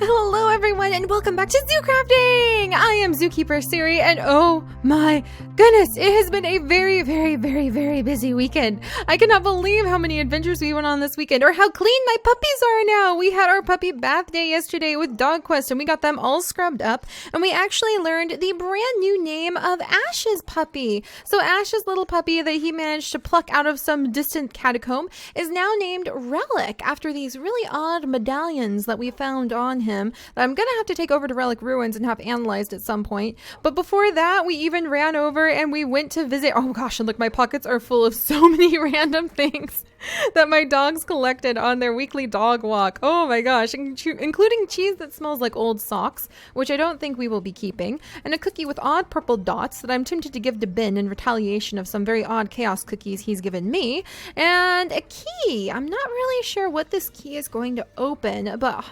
Hello everyone and welcome back to Zoo Crafting! I am Zookeeper Seri and oh my goodness, it has been a very busy weekend. I cannot believe how many adventures we went on this weekend or how clean my puppies are now. We had our puppy bath day yesterday with Dog Quest and we got them all scrubbed up and we actually learned the brand new name of Ash's puppy. So Ash's little puppy that he managed to pluck out of some distant catacomb is now named Relic after these really odd medallions that we found on him that I'm gonna have to take over to Relic Ruins and have analyzed at some point. But before that, we even ran over and we went to visit. Oh gosh, and look, my pockets are full of so many random things that my dogs collected on their weekly dog walk. Oh my gosh, including cheese that smells like old socks, which I don't think we will be keeping, and a cookie with odd purple dots that I'm tempted to give to Ben in retaliation of some very odd chaos cookies he's given me, and a key. I'm not really sure what this key is going to open, but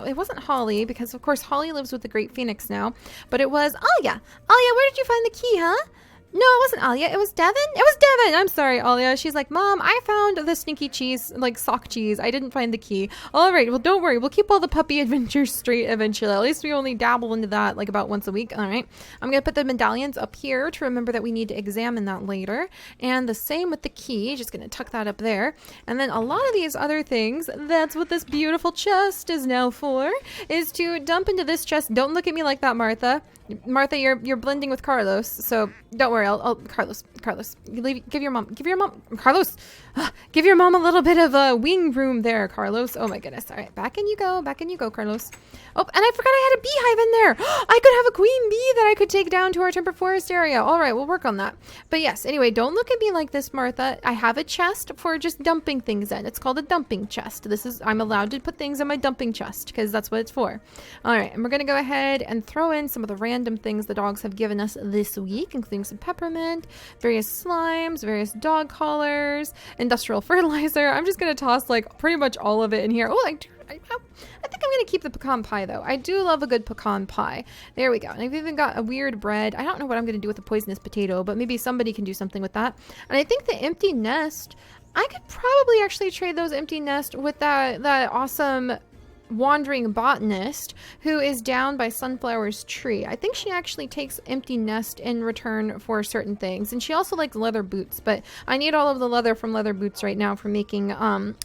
it wasn't Holly, because of course Holly lives with the Great Phoenix now, but it was Alia. Alia, where did you find the key, huh? No, it wasn't Alia. It was Devin. It was Devin. I'm sorry, Alia. She's like, Mom, I found the stinky cheese, like sock cheese. I didn't find the key. All right. Well, don't worry. We'll keep all the puppy adventures straight eventually. At least we only dabble into that like about once a week. All right. I'm going to put the medallions up here to remember that we need to examine that later. And the same with the key. Just going to tuck that up there. And then a lot of these other things, that's what this beautiful chest is now for, is to dump into this chest. Don't look at me like that, Martha. Martha, you're blending with Carlos, so don't worry. Carlos, give your mom, Carlos, give your mom a little bit of wing room there, Carlos. Oh my goodness. All right, back in you go, Carlos. Oh, and I forgot I had a beehive in there. I could have a queen bee that I could take down to our temperate forest area. All right, we'll work on that. But yes, anyway, don't look at me like this, Martha. I have a chest for just dumping things in. It's called a dumping chest. I'm allowed to put things in my dumping chest because that's what it's for. All right, and we're gonna go ahead and throw in some of the random things the dogs have given us this week, including some peppermint, various slimes, various dog collars, industrial fertilizer. I'm just gonna toss like pretty much all of it in here. Oh, I think I'm going to keep the pecan pie, though. I do love a good pecan pie. There we go. And I've even got a weird bread. I don't know what I'm going to do with the poisonous potato, but maybe somebody can do something with that. And I think the empty nest, I could probably actually trade those empty nest with that awesome wandering botanist who is down by Sunflower's tree. I think she actually takes empty nest in return for certain things, and she also likes leather boots, but I need all of the leather from leather boots right now for making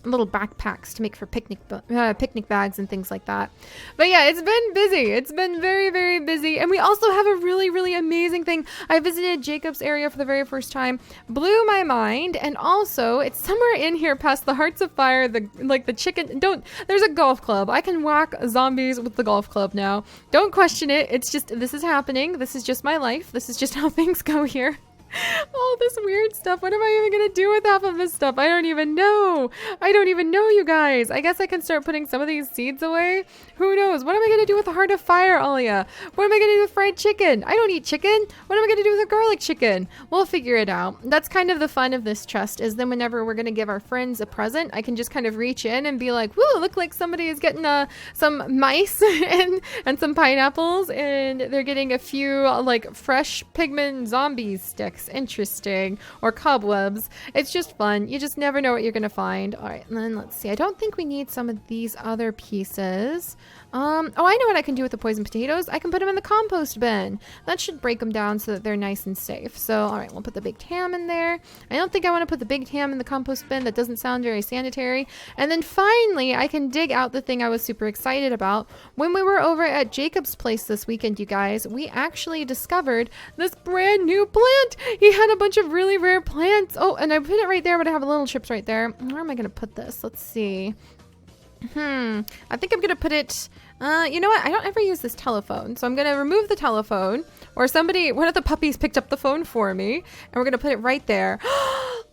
little backpacks to make for picnic bags and things like that. But yeah, it's been busy. It's been very busy, and we also have a really amazing thing. I visited Jacob's area for the very first time, blew my mind, and also it's somewhere in here past the Hearts of Fire, the chicken. There's a golf club. I can whack zombies with the golf club now. Don't question it. It's just, this is happening. This is just my life. This is just how things go here. All this weird stuff. What am I even going to do with half of this stuff? I don't even know, you guys. I guess I can start putting some of these seeds away. Who knows? What am I going to do with the Heart of Fire, Alia? What am I going to do with fried chicken? I don't eat chicken. What am I going to do with a garlic chicken? We'll figure it out. That's kind of the fun of this chest, is then whenever we're going to give our friends a present, I can just kind of reach in and be like, woo, look like somebody is getting some mice and some pineapples, and they're getting a few like fresh pigment zombie sticks. Interesting. Or cobwebs. It's just fun. You just never know what you're gonna find. All right, and then let's see. I don't think we need some of these other pieces. Oh, I know what I can do with the poison potatoes. I can put them in the compost bin. That should break them down so that they're nice and safe. So, all right, we'll put the baked ham in there. I don't think I want to put the baked ham in the compost bin. That doesn't sound very sanitary. And then finally, I can dig out the thing I was super excited about. When we were over at Jacob's place this weekend, you guys, we actually discovered this brand new plant. He had a bunch of really rare plants. Oh, and I put it right there, but I have little chips right there. Where am I going to put this? Let's see. I think I'm going to put it, you know what? I don't ever use this telephone. So I'm going to remove the telephone, or one of the puppies picked up the phone for me, and we're going to put it right there.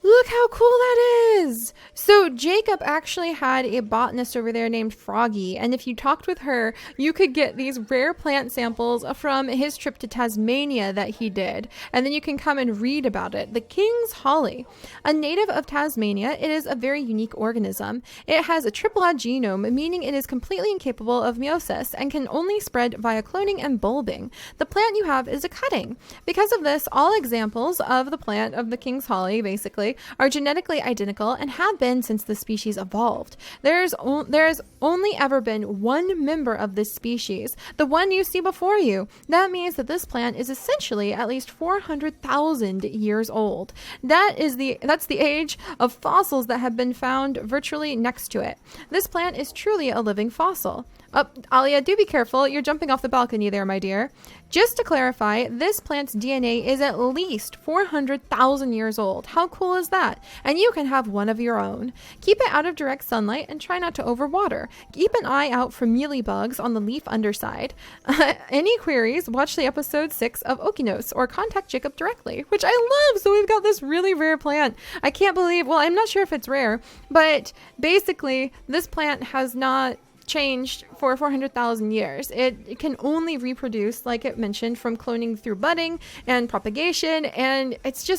Look how cool that is. So Jacob actually had a botanist over there named Froggy, and if you talked with her, you could get these rare plant samples from his trip to Tasmania that he did, and then you can come and read about it. The King's Holly. A native of Tasmania, it is a very unique organism. It has a triple-odd genome, meaning it is completely incapable of meiosis and can only spread via cloning and bulbing. The plant you have is a cutting. Because of this, all examples of the plant of the King's Holly, basically, are genetically identical and have been since the species evolved. There's only ever been one member of this species, the one you see before you. That means that this plant is essentially at least 400,000 years old. That's the age of fossils that have been found virtually next to it. This plant is truly a living fossil. Oh, Alia, do be careful. You're jumping off the balcony there, my dear. Just to clarify, this plant's DNA is at least 400,000 years old. How cool is that? And you can have one of your own. Keep it out of direct sunlight and try not to overwater. Keep an eye out for mealybugs on the leaf underside. Any queries, watch the episode 6 of Okinos or contact Jacob directly, which I love. So we've got this really rare plant. I can't believe, well, I'm not sure if it's rare, but basically this plant has not changed for 400,000 years. It can only reproduce, like it mentioned, from cloning through budding and propagation, and that's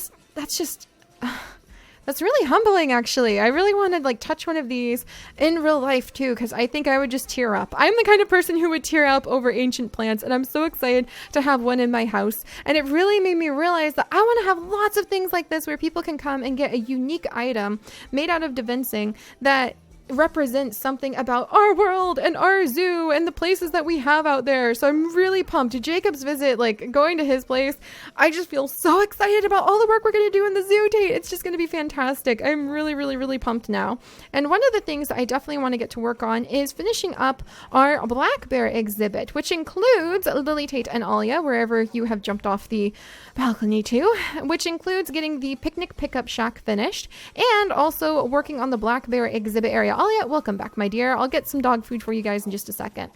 really humbling, actually. I really want to touch one of these in real life too, because I think I would just tear up. I'm the kind of person who would tear up over ancient plants, and I'm so excited to have one in my house. And it really made me realize that I want to have lots of things like this where people can come and get a unique item made out of divinsing that represents something about our world and our zoo and the places that we have out there. So I'm really pumped. Jacob's visit, going to his place, I just feel so excited about all the work we're going to do in the zoo, Tate. It's just going to be fantastic. I'm really, really, really pumped now. And one of the things that I definitely want to get to work on is finishing up our black bear exhibit, which includes Lily, Tate, and Alia, wherever you have jumped off the balcony to, which includes getting the picnic pickup shack finished and also working on the black bear exhibit area. Alia, welcome back, my dear. I'll get some dog food for you guys in just a second.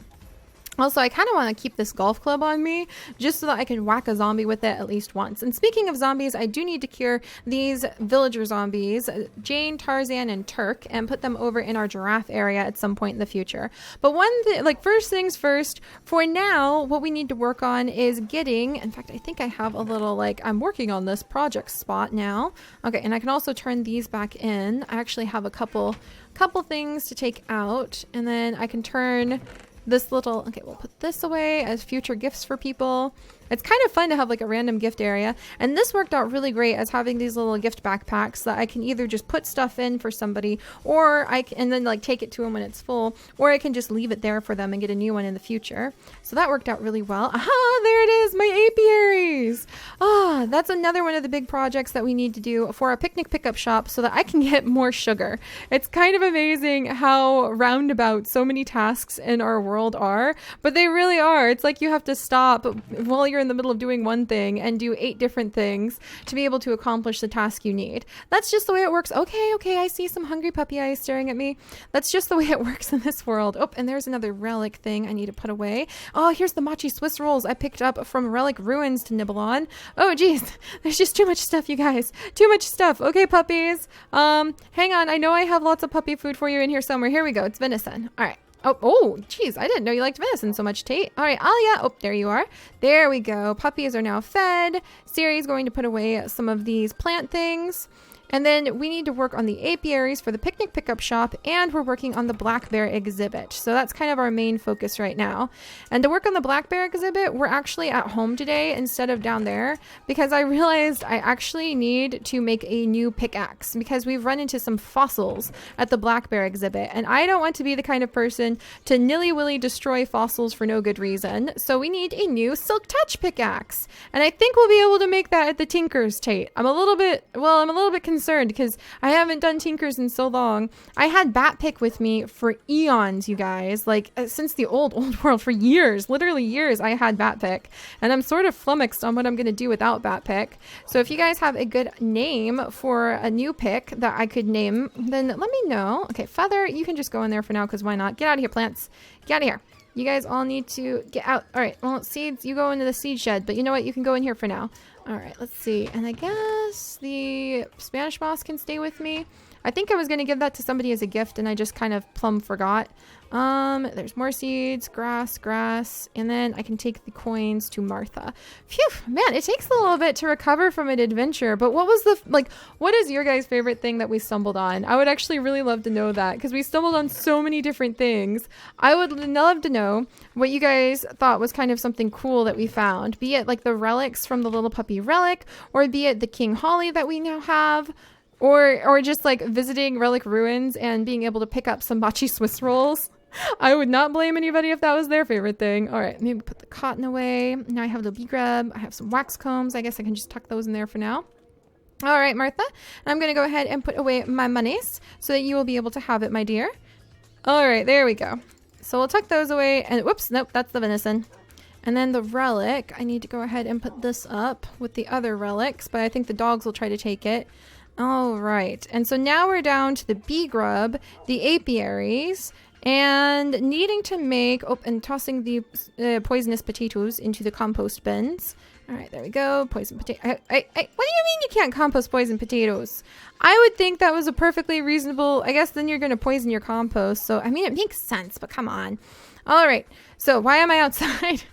Also, I kind of want to keep this golf club on me just so that I can whack a zombie with it at least once. And speaking of zombies, I do need to cure these villager zombies, Jane, Tarzan, and Turk, and put them over in our giraffe area at some point in the future. But first things first, for now, what we need to work on is getting, in fact, I think I have a little, I'm working on this project spot now. Okay, and I can also turn these back in. I actually have a couple things to take out, and then I can turn this little, okay, we'll put this away as future gifts for people. It's kind of fun to have a random gift area. And this worked out really great as having these little gift backpacks that I can either just put stuff in for somebody, or and then take it to them when it's full, or I can just leave it there for them and get a new one in the future. So that worked out really well. Aha, there it is, my apiaries. That's another one of the big projects that we need to do for a picnic pickup shop so that I can get more sugar. It's kind of amazing how roundabout so many tasks in our world are, but they really are. It's like you have to stop while you're in the middle of doing one thing and do 8 different things to be able to accomplish the task you need. That's just the way it works. Okay, I see some hungry puppy eyes staring at me. That's just the way it works in this world. Oh, and there's another relic thing I need to put away. Oh, here's the mochi Swiss rolls I picked up from relic ruins to nibble on. Oh, geez, there's just too much stuff, you guys. Too much stuff. Okay, puppies. Hang on. I know I have lots of puppy food for you in here somewhere. Here we go. It's venison. All right. Oh, geez, I didn't know you liked venison so much, Tate. All right, Alia. Oh, there you are. There we go. Puppies are now fed. Seri's going to put away some of these plant things. And then we need to work on the apiaries for the picnic pickup shop, and we're working on the black bear exhibit. So that's kind of our main focus right now. And to work on the black bear exhibit, we're actually at home today instead of down there, because I realized I actually need to make a new pickaxe because we've run into some fossils at the black bear exhibit, and I don't want to be the kind of person to nilly-willy destroy fossils for no good reason. So we need a new silk touch pickaxe, and I think we'll be able to make that at the Tinker's, Tate. I'm a little bit concerned because I haven't done Tinkers in so long. I had Bat Pick with me for eons, you guys, since the old world, for years, literally years. I had Bat Pick, and I'm sort of flummoxed on what I'm going to do without Bat Pick. So if you guys have a good name for a new pick that I could name, then let me know. Okay, Feather, you can just go in there for now because why not? Get out of here, plants. Get out of here. You guys all need to get out. All right, well, seeds, you go into the seed shed, but you know what? You can go in here for now. All right, let's see. And I guess the Spanish moss can stay with me. I think I was going to give that to somebody as a gift, and I just kind of plumb forgot. There's more seeds, grass, and then I can take the coins to Martha. Phew, man, it takes a little bit to recover from an adventure, but what was what is your guys' favorite thing that we stumbled on? I would actually really love to know that, because we stumbled on so many different things. I would love to know what you guys thought was kind of something cool that we found, be it the relics from the little puppy relic, or be it the King Holly that we now have. Or just like visiting relic ruins and being able to pick up some mochi Swiss rolls. I would not blame anybody if that was their favorite thing. All right, maybe put the cotton away. Now I have the bee grub. I have some wax combs. I guess I can just tuck those in there for now. All right, Martha, I'm going to go ahead and put away my monies so that you will be able to have it, my dear. All right, there we go. So we'll tuck those away. And whoops, nope, that's the venison. And then the relic, I need to go ahead and put this up with the other relics, but I think the dogs will try to take it. All right, and so now we're down to the bee grub, the apiaries, and needing to make, and tossing the poisonous potatoes into the compost bins. All right, there we go. Poison potato. What do you mean you can't compost poison potatoes? I would think that was a perfectly reasonable, I guess then you're going to poison your compost. So, I mean, it makes sense, but come on. All right, so why am I outside?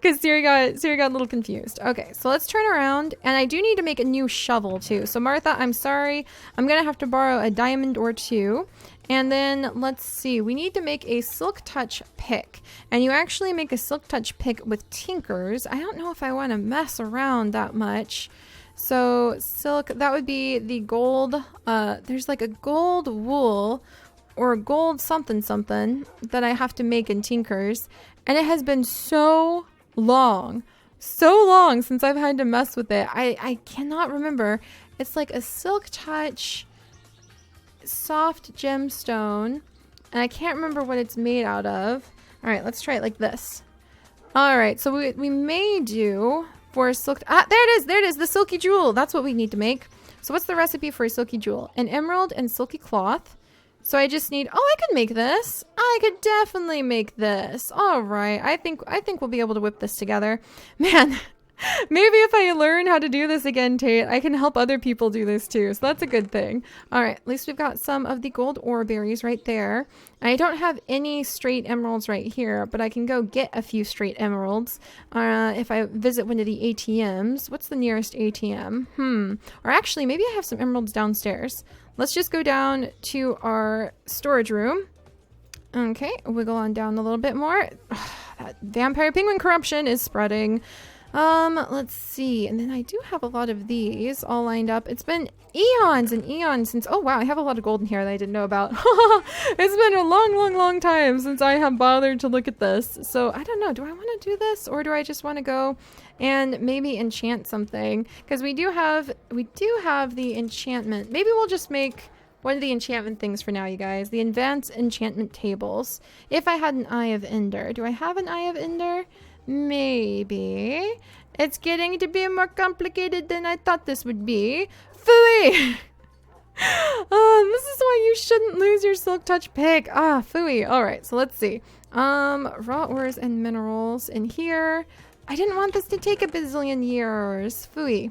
Because Seri got a little confused. Okay, so let's turn around. And I do need to make a new shovel too. So Martha, I'm sorry. I'm going to have to borrow a diamond or two. And then let's see, we need to make a silk touch pick. And you actually make a silk touch pick with tinkers. I don't know if I want to mess around that much. So silk, that would be the gold. There's like a gold wool or gold something that I have to make in tinkers. And it has been so long since I've had to mess with it. I cannot remember. It's like a silk touch soft gemstone, and I can't remember what it's made out of. All right, let's try it like this. All right, so we may do for a silk, there it is, the silky jewel. That's what we need to make. So what's the recipe for a silky jewel? An emerald and silky cloth. So I just need, I could make this. I could definitely make this. All right, I think we'll be able to whip this together. Man, maybe if I learn how to do this again, Tate, I can help other people do this too. So that's a good thing. All right, at least we've got some of the gold ore berries right there. I don't have any straight emeralds right here, but I can go get a few straight emeralds if I visit one of the ATMs. What's the nearest ATM? Or actually, maybe I have some emeralds downstairs. Let's just go down to our storage room. Okay, wiggle on down a little bit more. That vampire penguin corruption is spreading. Let's see. And then I do have a lot of these all lined up. It's been eons and eons since, oh wow, I have a lot of gold in here that I didn't know about. It's been a long time since I have bothered to look at this. So I don't know, do I want to do this or do I just want to go and maybe enchant something? Because we do have the enchantment. Maybe we'll just make one of the enchantment things for now, you guys. The advanced enchantment tables. If I had an Eye of Ender. Do I have an Eye of Ender? Maybe. It's getting to be more complicated than I thought this would be. Phooey! This is why you shouldn't lose your silk touch pick. Phooey. Alright, so let's see. Raw ores and minerals in here. I didn't want this to take a bazillion years. Phooey.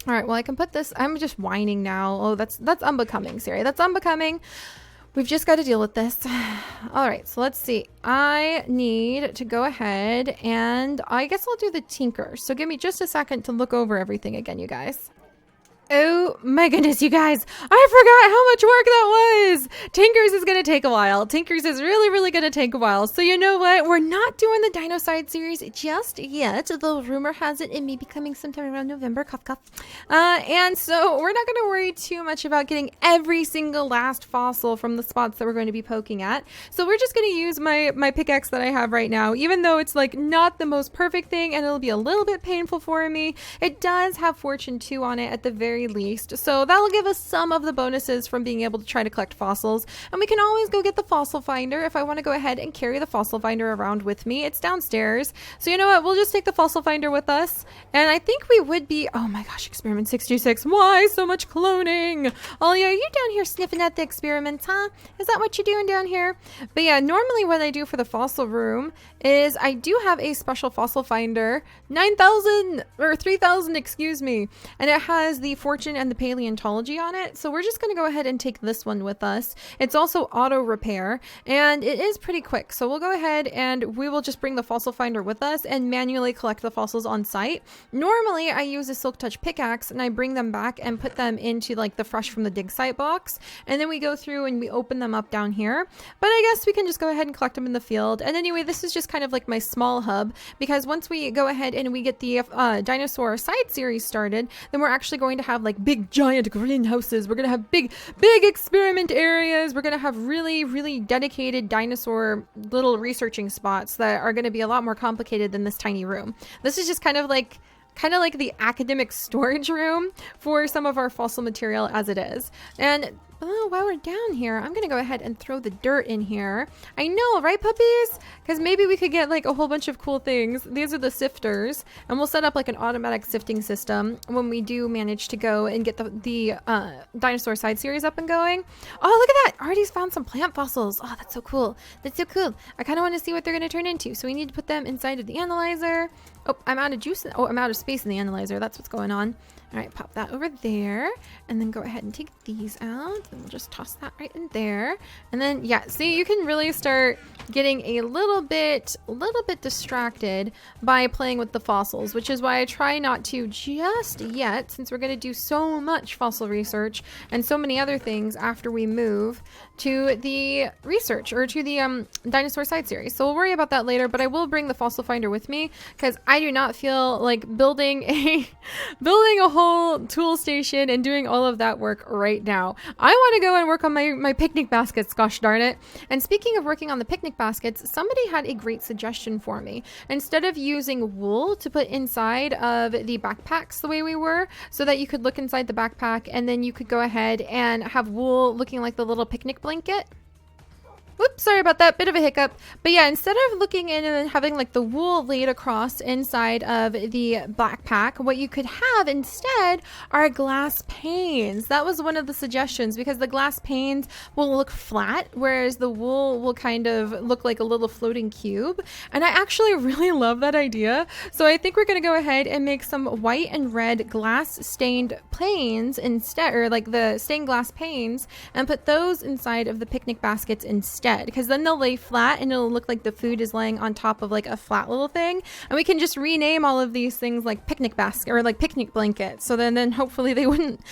Alright, well I can put this. I'm just whining now. Oh, that's unbecoming, Seri. That's unbecoming. We've just got to deal with this. All right, so let's see. I need to go ahead and I guess I'll do the tinker. So give me just a second to look over everything again, you guys. Oh my goodness, you guys. I forgot how much work that was. Tinkers is going to take a while. Tinkers is really going to take a while. So you know what? We're not doing the Dinocide series just yet. Though rumor has it may be coming sometime around November. Cough, cough. And so we're not going to worry too much about getting every single last fossil from the spots that we're going to be poking at. So we're just going to use my pickaxe that I have right now. Even though it's like not the most perfect thing and it'll be a little bit painful for me, it does have Fortune 2 on it at the very least, so that'll give us some of the bonuses from being able to try to collect fossils. And we can always go get the fossil finder if I want to go ahead and carry the fossil finder around with me. It's downstairs, so you know what, we'll just take the fossil finder with us. And I think we would be, oh my gosh, experiment 626, why so much cloning? Oh yeah, you down here sniffing at the experiments, huh? Is that what you're doing down here? But yeah, normally what I do for the fossil room is I do have a special fossil finder, 9,000 or 3,000, excuse me, and it has the Fortune and the paleontology on it. So we're just going to go ahead and take this one with us. It's also auto repair and it is pretty quick. So we'll go ahead and we will just bring the fossil finder with us and manually collect the fossils on site. Normally I use a silk touch pickaxe and I bring them back and put them into like the fresh from the dig site box. And then we go through and we open them up down here. But I guess we can just go ahead and collect them in the field. And anyway, this is just kind of like my small hub because once we go ahead and we get the dinosaur side series started, then we're actually going to have have like big giant greenhouses. We're going to have big experiment areas. We're going to have really dedicated dinosaur little researching spots that are going to be a lot more complicated than this tiny room. This is just kind of like the academic storage room for some of our fossil material as it is. And while we're down here, I'm gonna go ahead and throw the dirt in here. I know, right, puppies? Because maybe we could get like a whole bunch of cool things. These are the sifters, and we'll set up like an automatic sifting system when we do manage to go and get the dinosaur side series up and going. Oh, look at that! Artie's found some plant fossils. Oh, that's so cool. That's so cool. I kind of want to see what they're gonna turn into, so we need to put them inside of the analyzer. Oh, I'm out of juice. Oh, I'm out of space in the analyzer. That's what's going on. All right, pop that over there, and then go ahead and take these out, and we'll just toss that right in there. And then, yeah, see, you can really start getting a little bit distracted by playing with the fossils, which is why I try not to just yet, since we're going to do so much fossil research and so many other things after we move to the research or to the dinosaur side series. So we'll worry about that later, but I will bring the fossil finder with me because I do not feel like building a whole tool station and doing all of that work right now. I want to go and work on my picnic baskets, gosh darn it. And speaking of working on the picnic baskets, somebody had a great suggestion for me. Instead of using wool to put inside of the backpacks the way we were, so that you could look inside the backpack and then you could go ahead and have wool looking like the little picnic blanket. Whoops, sorry about that, bit of a hiccup. But yeah, instead of looking in and having like the wool laid across inside of the backpack, what you could have instead are glass panes. That was one of the suggestions because the glass panes will look flat, whereas the wool will kind of look like a little floating cube. And I actually really love that idea. So I think we're gonna go ahead and make some white and red glass stained panes instead, or like the stained glass panes, and put those inside of the picnic baskets instead. Because then they'll lay flat and it'll look like the food is laying on top of like a flat little thing, and we can just rename all of these things like picnic basket or like picnic blankets. So then hopefully they wouldn't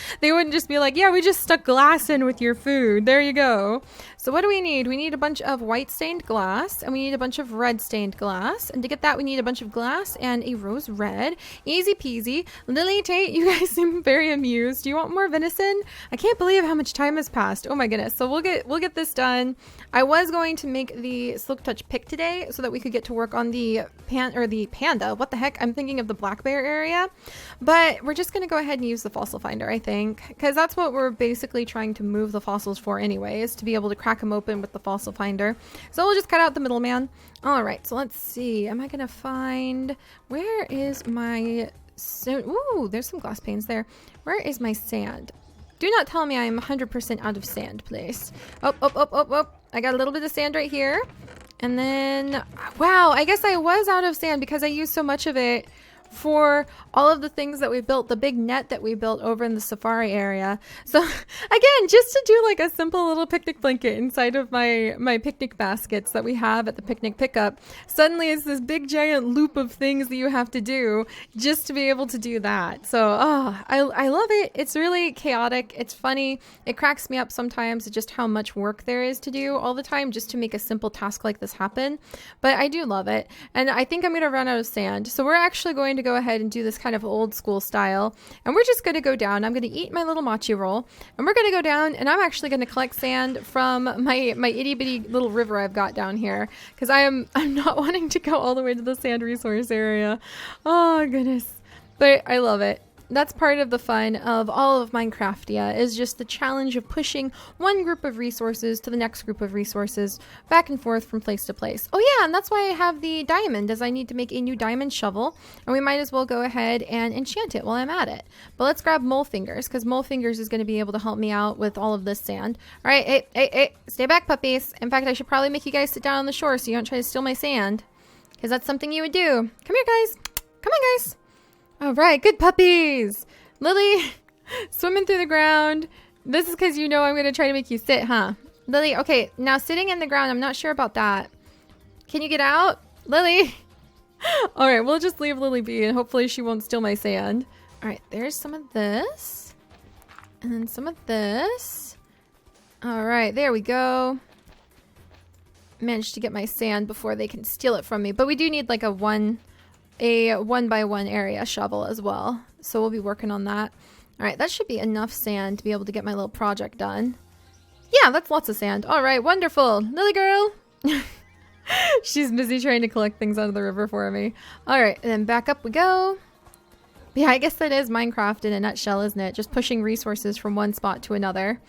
just be like, yeah, we just stuck glass in with your food, there you go. So what do we need? We need a bunch of white stained glass, and we need a bunch of red stained glass, and to get that we need a bunch of glass and a rose red. Easy peasy. Lily, Tate, you guys seem very amused. Do you want more venison? I can't believe how much time has passed. Oh my goodness. So we'll get this done. I was going to make the Silk Touch pick today so that we could get to work on the panda. What the heck? I'm thinking of the black bear area. But we're just going to go ahead and use the fossil finder, I think, because that's what we're basically trying to move the fossils for anyway, is to be able to crack them open with the fossil finder. So we'll just cut out the middleman. All right, so let's see. Am I going to find... Where is my... Ooh, there's some glass panes there. Where is my sand? Do not tell me I am 100% out of sand, please. Oh. I got a little bit of sand right here. And then, wow, I guess I was out of sand because I used so much of it for all of the things that we built, the big net that we built over in the safari area. So again, just to do like a simple little picnic blanket inside of my picnic baskets that we have at the picnic pickup, suddenly it's this big giant loop of things that you have to do just to be able to do that. So I love it. It's really chaotic. It's funny. It cracks me up sometimes just how much work there is to do all the time just to make a simple task like this happen. But I do love it. And I think I'm going to run out of sand. So we're actually going to go ahead and do this kind of old school style, and we're just going to go down. I'm going to eat my little mochi roll, and we're going to go down, and I'm actually going to collect sand from my itty bitty little river I've got down here, because I'm not wanting to go all the way to the sand resource area. Oh goodness, but I love it. That's part of the fun of all of Minecraftia, is just the challenge of pushing one group of resources to the next group of resources back and forth from place to place. Oh yeah, and that's why I have the diamond, as I need to make a new diamond shovel, and we might as well go ahead and enchant it while I'm at it. But let's grab Mole Fingers, because Mole Fingers is going to be able to help me out with all of this sand. All right, hey, stay back, puppies. In fact, I should probably make you guys sit down on the shore so you don't try to steal my sand, because that's something you would do. Come here, guys. Come on, guys. All right, good puppies. Lily, swimming through the ground. This is because you know I'm going to try to make you sit, huh? Lily, okay, now sitting in the ground, I'm not sure about that. Can you get out? Lily. All right, we'll just leave Lily be, and hopefully she won't steal my sand. All right, there's some of this. And then some of this. All right, there we go. Managed to get my sand before they can steal it from me. But we do need like a one by one area shovel as well, so we'll be working on that. All right, that should be enough sand to be able to get my little project done. Yeah, that's lots of sand. All right, wonderful. Lily girl. She's busy trying to collect things out of the river for me. All right, and then back up we go. Yeah, I guess that is Minecraft in a nutshell, isn't it? Just pushing resources from one spot to another.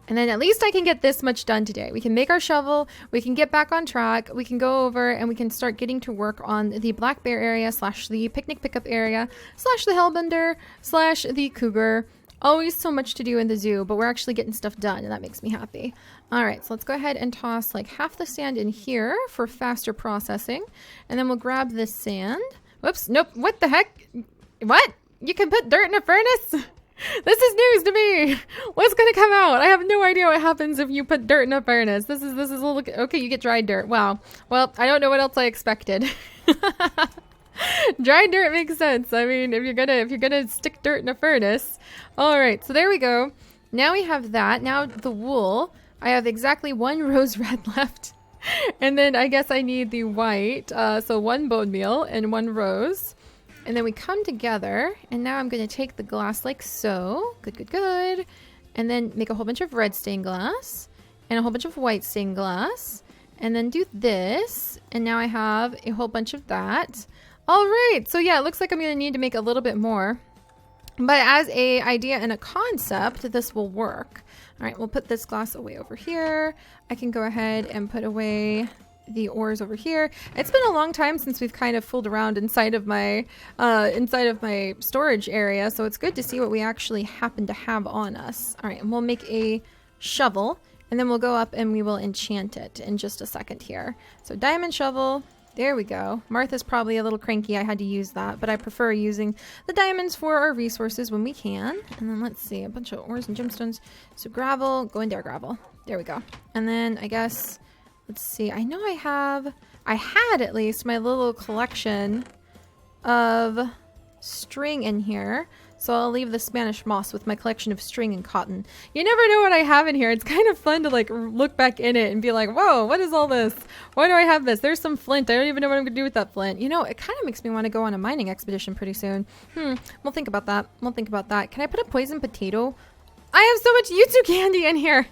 And then at least I can get this much done today. We can make our shovel, we can get back on track, we can go over and we can start getting to work on the black bear area / the picnic pickup area / the hellbender / the cougar. Always so much to do in the zoo, but we're actually getting stuff done and that makes me happy. All right, so let's go ahead and toss like half the sand in here for faster processing. And then we'll grab this sand. Whoops, nope, what the heck? What? You can put dirt in a furnace? This is news to me. What's gonna come out? I have no idea what happens if you put dirt in a furnace. This is a little, okay, you get dried dirt. Wow. Well, I don't know what else I expected. Dried dirt makes sense. I mean, if you're gonna stick dirt in a furnace. All right, so there we go. Now we have that. Now the wool. I have exactly 1 rose red left. And then I guess I need the white. So 1 bone meal and 1 rose. And then we come together, and now I'm going to take the glass like so. Good, good, good. And then make a whole bunch of red stained glass and a whole bunch of white stained glass. And then do this. And now I have a whole bunch of that. All right. So yeah, it looks like I'm going to need to make a little bit more. But as a idea and a concept, this will work. All right, we'll put this glass away over here. I can go ahead and put away the ores over here. It's been a long time since we've kind of fooled around inside of my storage area, so it's good to see what we actually happen to have on us. All right, and we'll make a shovel, and then we'll go up and we will enchant it in just a second here. So diamond shovel, there we go. Martha's probably a little cranky I had to use that, but I prefer using the diamonds for our resources when we can. And then let's see, a bunch of ores and gemstones. So gravel, go in there, gravel. There we go. And then I guess, let's see, I know I had at least my little collection of string in here. So I'll leave the Spanish moss with my collection of string and cotton. You never know what I have in here. It's kind of fun to like look back in it and be like, whoa, what is all this? Why do I have this? There's some flint. I don't even know what I'm gonna do with that flint. You know, it kind of makes me want to go on a mining expedition pretty soon. We'll think about that. We'll think about that. Can I put a poison potato? I have so much Yutsu candy in here.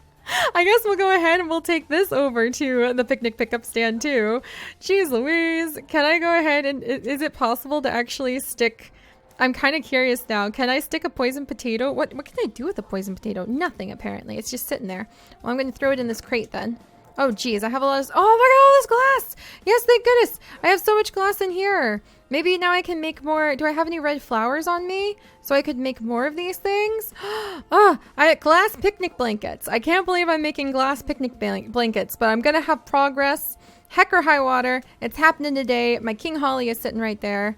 I guess we'll go ahead and we'll take this over to the picnic pickup stand too. Jeez Louise. Can I go ahead and is it possible to actually stick... I'm kind of curious now. Can I stick a poison potato? What can I do with a poison potato? Nothing, apparently. It's just sitting there. Well, I'm going to throw it in this crate then. Oh, geez. I have a lot of... Oh, my God, all this glass. Yes, thank goodness. I have so much glass in here. Maybe now I can make more... Do I have any red flowers on me? So I could make more of these things? Oh, I have glass picnic blankets. I can't believe I'm making glass picnic blankets, but I'm going to have progress. Heck or high water. It's happening today. My king holly is sitting right there.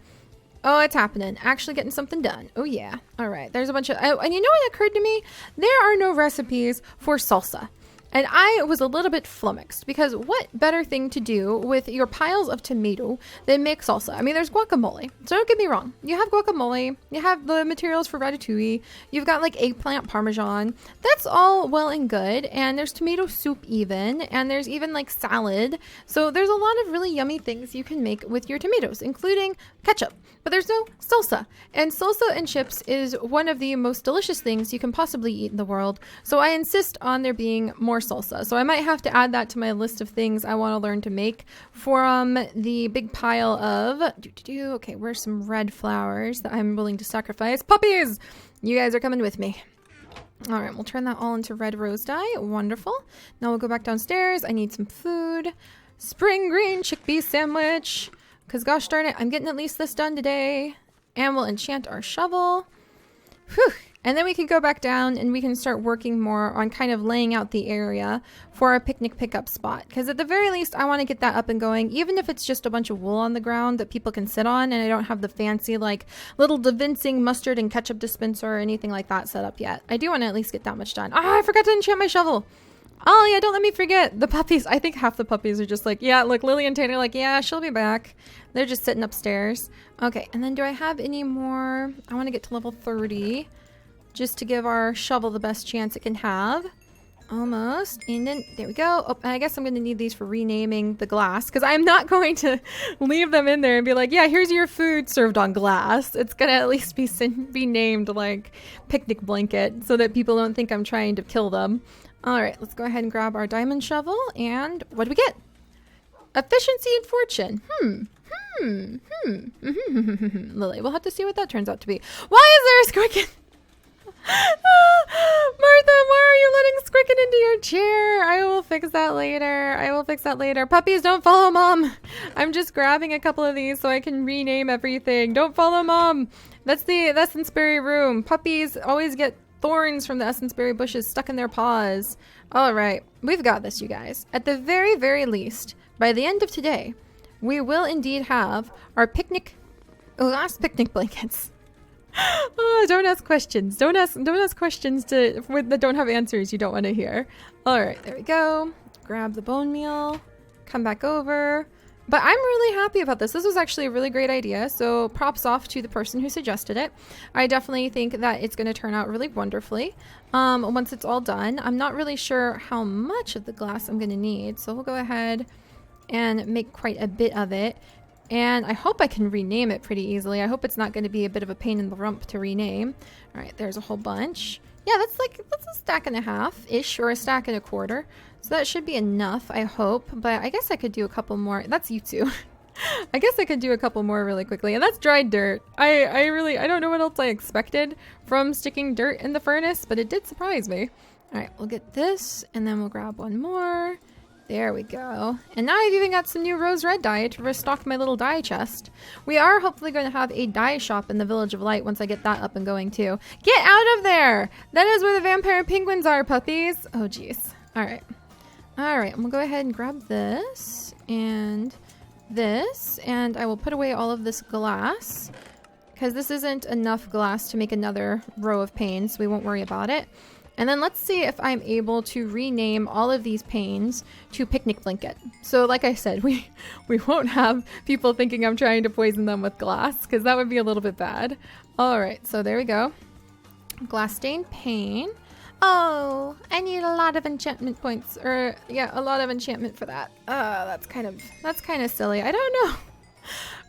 Oh, it's happening. Actually getting something done. Oh, yeah. All right. There's a bunch of... Oh, and you know what occurred to me? There are no recipes for salsa. And I was a little bit flummoxed because what better thing to do with your piles of tomato than make salsa? I mean, there's guacamole. So don't get me wrong. You have guacamole. You have the materials for ratatouille. You've got like eggplant parmesan. That's all well and good. And there's tomato soup even. And there's even like salad. So there's a lot of really yummy things you can make with your tomatoes, including ketchup. But there's no salsa. And salsa and chips is one of the most delicious things you can possibly eat in the world. So I insist on there being more salsa. So I might have to add that to my list of things I want to learn to make for the big pile of... Okay, where's some red flowers that I'm willing to sacrifice? Puppies! You guys are coming with me. All right, we'll turn that all into red rose dye. Wonderful. Now we'll go back downstairs. I need some food. Spring green chickpea sandwich. Because gosh darn it, I'm getting at least this done today. And we'll enchant our shovel. Whew. And then we can go back down and we can start working more on kind of laying out the area for our picnic pickup spot. Because at the very least, I want to get that up and going, even if it's just a bunch of wool on the ground that people can sit on. And I don't have the fancy like little divinsing mustard and ketchup dispenser or anything like that set up yet. I do want to at least get that much done. Ah, I forgot to enchant my shovel. Oh yeah, don't let me forget. The puppies, I think half the puppies are just like, yeah, look, Lily and Tanner are like, yeah, she'll be back. They're just sitting upstairs. Okay, and then do I have any more? I want to get to level 30 just to give our shovel the best chance it can have. Almost. And then there we go. Oh, and I guess I'm going to need these for renaming the glass because I'm not going to leave them in there and be like, yeah, here's your food served on glass. It's going to at least be named like picnic blanket so that people don't think I'm trying to kill them. All right, let's go ahead and grab our diamond shovel. And what do we get? Efficiency and fortune. Lily, we'll have to see what that turns out to be. Why is there a squicken? Martha, why are you letting Squicken into your chair? I will fix that later. Puppies, don't follow Mom. I'm just grabbing a couple of these so I can rename everything. Don't follow Mom. That's the Essence-berry room. Puppies always get thorns from the Essence-berry bushes stuck in their paws. All right, we've got this, you guys. At the very, very least, by the end of today, we will indeed have our last picnic blankets. Oh, don't ask questions. Don't ask questions that don't have answers you don't want to hear. All right, there we go. Grab the bone meal. Come back over. But I'm really happy about this. This was actually a really great idea. So props off to the person who suggested it. I definitely think that it's going to turn out really wonderfully once it's all done. I'm not really sure how much of the glass I'm going to need. So we'll go ahead and make quite a bit of it. And I hope I can rename it pretty easily. I hope it's not going to be a bit of a pain in the rump to rename. All right, there's a whole bunch. Yeah, that's a stack and a half-ish, or a stack and a quarter. So that should be enough, I hope. But I guess I could do a couple more. That's you two. I guess I could do a couple more really quickly. And that's dried dirt. I don't know what else I expected from sticking dirt in the furnace, but it did surprise me. All right, we'll get this, and then we'll grab one more. There we go. And now I've even got some new rose red dye to restock my little dye chest. We are hopefully going to have a dye shop in the Village of Light once I get that up and going too. Get out of there! That is where the vampire penguins are, puppies. Oh, jeez. All right. All right, I'm gonna go ahead and grab this and this, and I will put away all of this glass because this isn't enough glass to make another row of panes, so we won't worry about it. And then let's see if I'm able to rename all of these panes to picnic blanket. So like I said, we won't have people thinking I'm trying to poison them with glass because that would be a little bit bad. All right, so there we go. Glass stained pane. Oh, I need a lot of enchantment points, or yeah, a lot of enchantment for that. That's kind of silly. I don't know.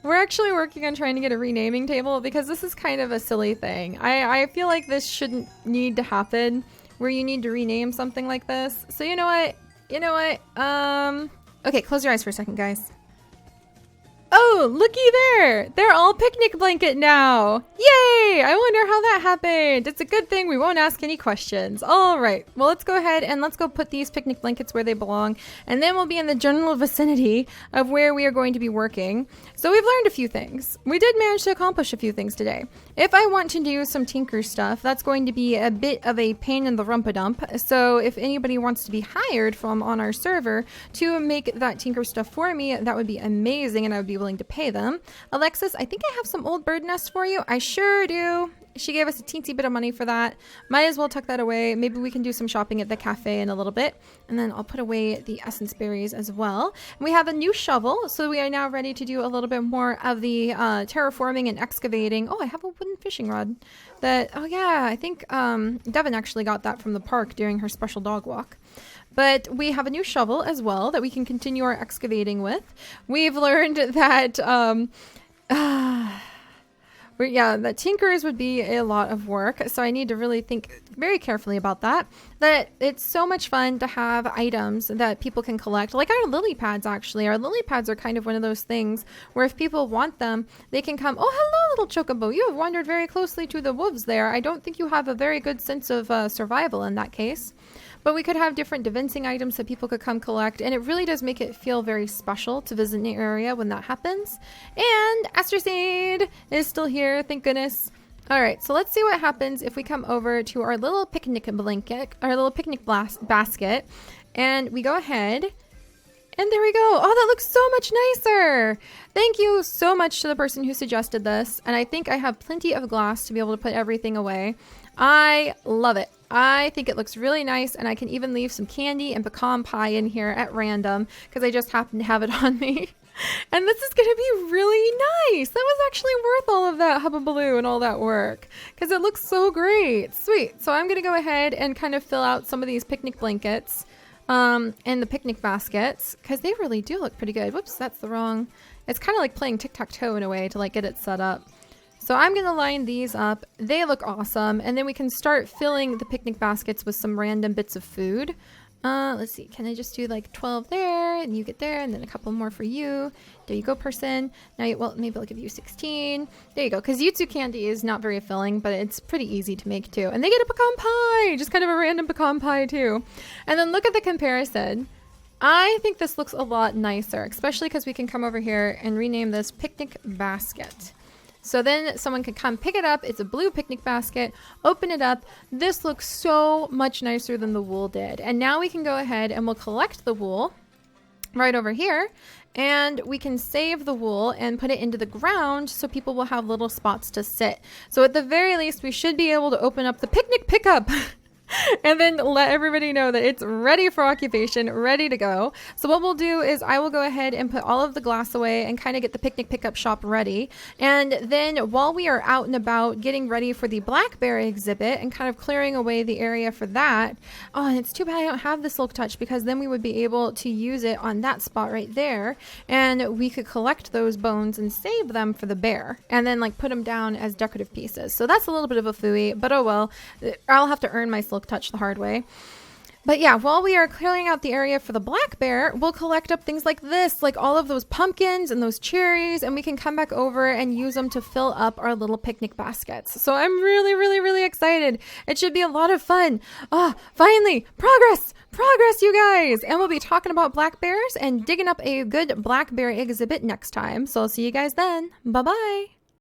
We're actually working on trying to get a renaming table because this is kind of a silly thing. I feel like this shouldn't need to happen where you need to rename something like this. So you know what? Okay, close your eyes for a second, guys. Oh, looky there! They're all picnic blanket now! Yay! I wonder how that happened. It's a good thing we won't ask any questions. All right, well, let's go ahead and let's go put these picnic blankets where they belong, and then we'll be in the general vicinity of where we are going to be working. So we've learned a few things. We did manage to accomplish a few things today. If I want to do some tinker stuff, that's going to be a bit of a pain in the rumpa-dump. So if anybody wants to be hired from on our server to make that tinker stuff for me, that would be amazing, and I would be willing to pay them. Alexis, I think I have some old bird nests for you. I sure do. She gave us a teensy bit of money for that. Might as well tuck that away. Maybe we can do some shopping at the cafe in a little bit. And then I'll put away the essence berries as well. And we have a new shovel, so we are now ready to do a little bit more of the terraforming and excavating. Oh, I have a wooden fishing rod. Oh yeah, I think Devin actually got that from the park during her special dog walk. But we have a new shovel as well that we can continue our excavating with. We've learned that, that tinkers would be a lot of work. So I need to really think very carefully about that. That it's so much fun to have items that people can collect. Like our lily pads, actually. Our lily pads are kind of one of those things where if people want them, they can come. Oh, hello, little chocobo. You have wandered very closely to the wolves there. I don't think you have a very good sense of survival in that case. But we could have different divinsing items that people could come collect, and it really does make it feel very special to visit the area when that happens. And Astrocade is still here, thank goodness. All right, so let's see what happens if we come over to our little picnic blanket, our little picnic basket, and we go ahead. And there we go. Oh, that looks so much nicer. Thank you so much to the person who suggested this. And I think I have plenty of glass to be able to put everything away. I love it. I think it looks really nice, and I can even leave some candy and pecan pie in here at random because I just happen to have it on me. And this is going to be really nice. That was actually worth all of that hubbubaloo and all that work because it looks so great. Sweet. So I'm going to go ahead and kind of fill out some of these picnic blankets and the picnic baskets because they really do look pretty good. Whoops, that's the wrong. It's kind of like playing tic-tac-toe in a way to like get it set up. So I'm going to line these up. They look awesome. And then we can start filling the picnic baskets with some random bits of food. Let's see. Can I just do like 12 there and you get there and then a couple more for you? There you go, person. Now, well, maybe I'll give you 16. There you go. Because Yutsu candy is not very filling, but it's pretty easy to make too. And they get a pecan pie, just kind of a random pecan pie too. And then look at the comparison. I think this looks a lot nicer, especially because we can come over here and rename this picnic basket. So then someone can come pick it up. It's a blue picnic basket. Open it up. This looks so much nicer than the wool did. And now we can go ahead and we'll collect the wool right over here. And we can save the wool and put it into the ground so people will have little spots to sit. So at the very least, we should be able to open up the picnic pickup. And then let everybody know that it's ready for occupation, ready to go. So what we'll do is I will go ahead and put all of the glass away and kind of get the picnic pickup shop ready. And then while we are out and about getting ready for the blackberry exhibit and kind of clearing away the area for that. Oh, and it's too bad I don't have the silk touch because then we would be able to use it on that spot right there. And we could collect those bones and save them for the bear and then like put them down as decorative pieces. So that's a little bit of a phooey, but oh well, I'll have to earn my silk touch the hard way. But yeah, while we are clearing out the area for the black bear, we'll collect up things like this, like all of those pumpkins and those cherries, and we can come back over and use them to fill up our little picnic baskets. So I'm really, really, really excited. It should be a lot of fun. Finally, progress, you guys. And we'll be talking about black bears and digging up a good blackberry exhibit next time. So I'll see you guys then. Bye-bye.